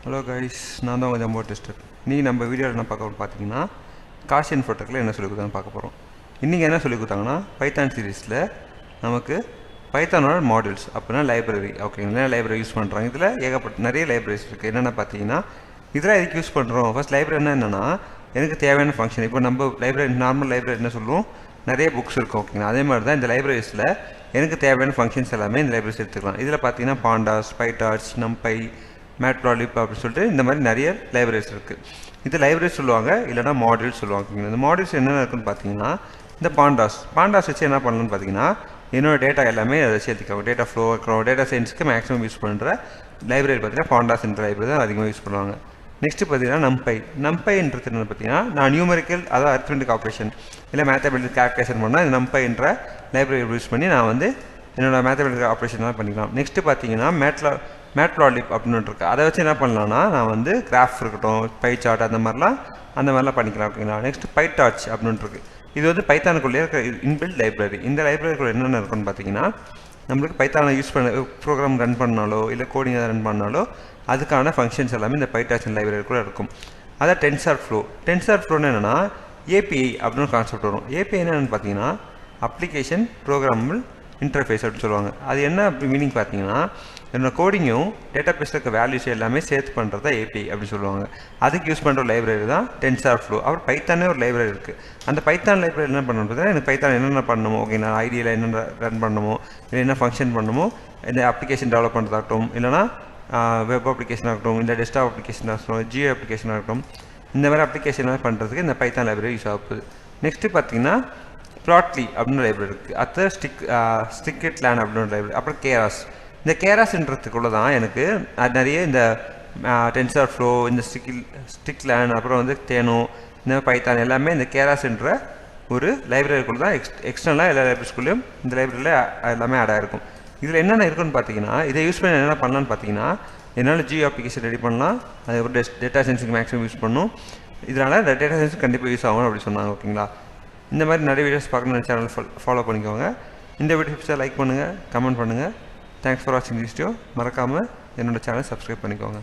Hello guys, நான் தான் உங்கள் ஜம்போ டெஸ்டர். இன்றைக்கி நம்ம வீடியோவில் என்ன பார்க்க பார்த்தீங்கன்னா காஷியன் ஃபோட்டோக்கில் என்ன சொல்லி கொடுத்தாங்க பார்க்க போகிறோம். இன்றைக்கி என்ன சொல்லி கொடுத்தாங்கன்னா பைத்தான் சீரீஸில் நமக்கு பைத்தானோட மாடியூல்ஸ் அப்படின்னா லைப்ரரி. ஓகேங்களா, லைப்ரரி யூஸ் பண்ணுறாங்க. இதில் ஏகப்பட்ட நிறைய லைப்ரரிஸ் இருக்குது. என்னென்ன பார்த்தீங்கன்னா இதில் எதுக்கு யூஸ் பண்ணுறோம். ஃபஸ்ட் லைப்ரரினா என்னென்னா எனக்கு தேவையான ஃபங்க்ஷன். இப்போ நம்ம லைப்ரரி நார்மல் லைப்ரரி என்ன சொல்லுவோம், நிறைய புக்ஸ் இருக்கும். ஓகேங்களா, அதே மாதிரி தான் இந்த லைப்ரரிஸில் எனக்கு தேவையான ஃபங்க்ஷன்ஸ் எல்லாமே இந்த லைப்ரரிஸ் எடுத்துக்கலாம். இதில் பார்த்தீங்கன்னா பாண்டாஸ், பைடார்ச், நம்பை, மேட்ப்ளாலிப் அப்படின்னு சொல்லிட்டு இந்த மாதிரி நிறைய லைப்ரரிஸ் இருக்குது. இது லைப்ரரி சொல்லுவாங்க, இல்லைனா மாடியூல்ஸ் சொல்லுவாங்க. இந்த மாடியூல்ஸ் என்னென்ன இருக்குன்னு பார்த்தீங்கன்னா இந்த பாண்டாஸ் வச்சு என்ன பண்ணணும்னு பார்த்தீங்கன்னா என்னோடய டேட்டா எல்லாமே அதை வச்சு எடுத்துக்கலாம். டேட்டா ஃப்ளோ இருக்கிறோம். டேட்டா சயின்ஸுக்கு மேக்ஸிமம் யூஸ் பண்ணுற லைப்ரரி பார்த்தீங்கன்னா பாண்டாஸ் என்ற லைப்ரரி தான் அதிகமாக யூஸ் பண்ணுவாங்க. நெக்ஸ்ட்டு பார்த்தீங்கன்னா நம்பைன்றது என்ன பார்த்தீங்கன்னா நான் நியூமரிக்கல் அதாவது அரித்மெட்டிக் ஆப்ரேஷன் இல்லை மேத்தமெட்டிக் கால்குலேஷன் பண்ணால் இந்த நம்பைன்ற லைப்ரரி யூஸ் பண்ணி நான் வந்து என்னோடய மேத்தமெட்டிக்கல் ஆப்ரேஷன்லாம் பண்ணிக்கலாம். நெக்ஸ்ட்டு பார்த்தீங்கன்னா மேட்ப்ளாலிப் அப்படின்னு இருக்குது. அதை வச்சு என்ன பண்ணலான்னா நான் வந்து கிராஃப் இருக்கட்டும், பை சார்ட் அந்த மாதிரிலாம் பண்ணிக்கலாம். ஓகேங்களா, நெக்ஸ்ட் பைடார்ச் அப்படின்னு இருக்குது. இது வந்து பைத்தானுக்குள்ளேயே இருக்கிற இன்பில்ட் லைப்ரரி. இந்த லைப்ரரிக்குள்ள என்னென்ன இருக்குன்னு பார்த்தீங்கன்னா நம்மளுக்கு பைத்தானை யூஸ் பண்ண ப்ரோக்ராம் ரன் பண்ணாலோ இல்லை கோடிங் ரன் பண்ணாலோ அதுக்கான ஃபங்க்ஷன்ஸ் எல்லாமே இந்த பைடார்ச் லைப்ரரிக்குள்ளே இருக்கும். அதான் டென்சார் ஃப்ளோன்னு என்னென்னா ஏபிஐ அப்படின்னு கான்செப்ட் வரும். ஏபிஐ என்னென்னு பார்த்தீங்கன்னா அப்ளிகேஷன் ப்ரோக்ராமபிள் இன்டர்ஃபேஸ் அப்படின்னு சொல்லுவாங்க. அது என்ன மீனிங் பார்த்தீங்கன்னா என்னோட கோடிங்கும் டேட்டா பேஸில் இருக்க வேல்யூஸ் எல்லாமே சேர்த்து பண்ணுறது தான் ஏபிஐ அப்படின்னு சொல்லுவாங்க. அதுக்கு யூஸ் பண்ணுற லைப்ரரி தான் டென்சார் ஃப்ளோ. அப்புறம் பைத்தானே ஒரு லைப்ரரி இருக்குது. அந்த பைத்தான் லைப்ரரி என்ன பண்ணணும், எனக்கு பைத்தான் என்னென்ன பண்ணணுமோ, ஓகே நான் ஐடியில் என்னென்ன ரன் பண்ணணுமோ, இல்லை என்ன ஃபங்க்ஷன் பண்ணணுமோ, இந்த அப்ளிகேஷன் டெவலப் பண்ணுறதாகட்டும், இல்லைனா வெப் அப்ளிகேஷன் ஆகட்டும், இல்லை டெஸ்க்டாப் அப்ளிகேஷன் ஆகட்டும், ஜியோ அப்ளிகேஷன் ஆகட்டும், இந்த மாதிரி அப்ளிகேஷன்லாம் பண்ணுறதுக்கு இந்த பைத்தான் லைப்ரரி யூஸ் ஆகுது. நெக்ஸ்ட்டு பார்த்தீங்கன்னா ப்ளாட்லி அப்படின்னு லைப்ரரி இருக்குது. அடுத்த ஸ்டிக்கெட் லேன் அப்படின்னு லைப்ரரி. அப்புறம் இந்த கேராஸ்ன்றதுக்குள்ளே தான் எனக்கு நிறைய இந்த டென்சார் ஃப்ளோ, இந்த ஸ்டிக் லேன், அப்புறம் வந்து தேனோ, இந்த பைத்தான் எல்லாமே இந்த கேராஸ்ன்ற ஒரு லைப்ரரிக்குள்ளே தான் எக்ஸ்டர்னலாக எல்லா லைப்ரரிஸ்குள்ளேயும் இந்த லைப்ரரியில் எல்லாமே ஆட் ஆகிருக்கும். இதில் என்னென்ன இருக்குன்னு பார்த்தீங்கன்னா இதை யூஸ் பண்ணி என்னென்ன பண்ணலான்னு பார்த்தீங்கன்னா என்னால் ஜியோ அப்ளிகேஷன் ரெடி பண்ணலாம். அதுக்கப்புறம் டேட்டா சயின்ஸுக்கு மேக்ஸிமம் யூஸ் பண்ணணும். இதனால் டேட்டா சயின்ஸுக்கு கண்டிப்பாக யூஸ் ஆகும் அப்படி சொன்னாங்க. ஓகேங்களா, இந்த மாதிரி நிறைய வீடியோஸ் பார்க்கணும் சேனல் ஃபாலோ பண்ணிக்கோங்க. இந்த வீடியோஸை லைக் பண்ணுங்கள், கமெண்ட் பண்ணுங்கள். தேங்க்ஸ் ஃபார் வாட்சிங் திஸ் வீடியோ. மறக்காமல் என்னோடய சேனல் சப்ஸ்கிரைப் பண்ணிக்கோங்க.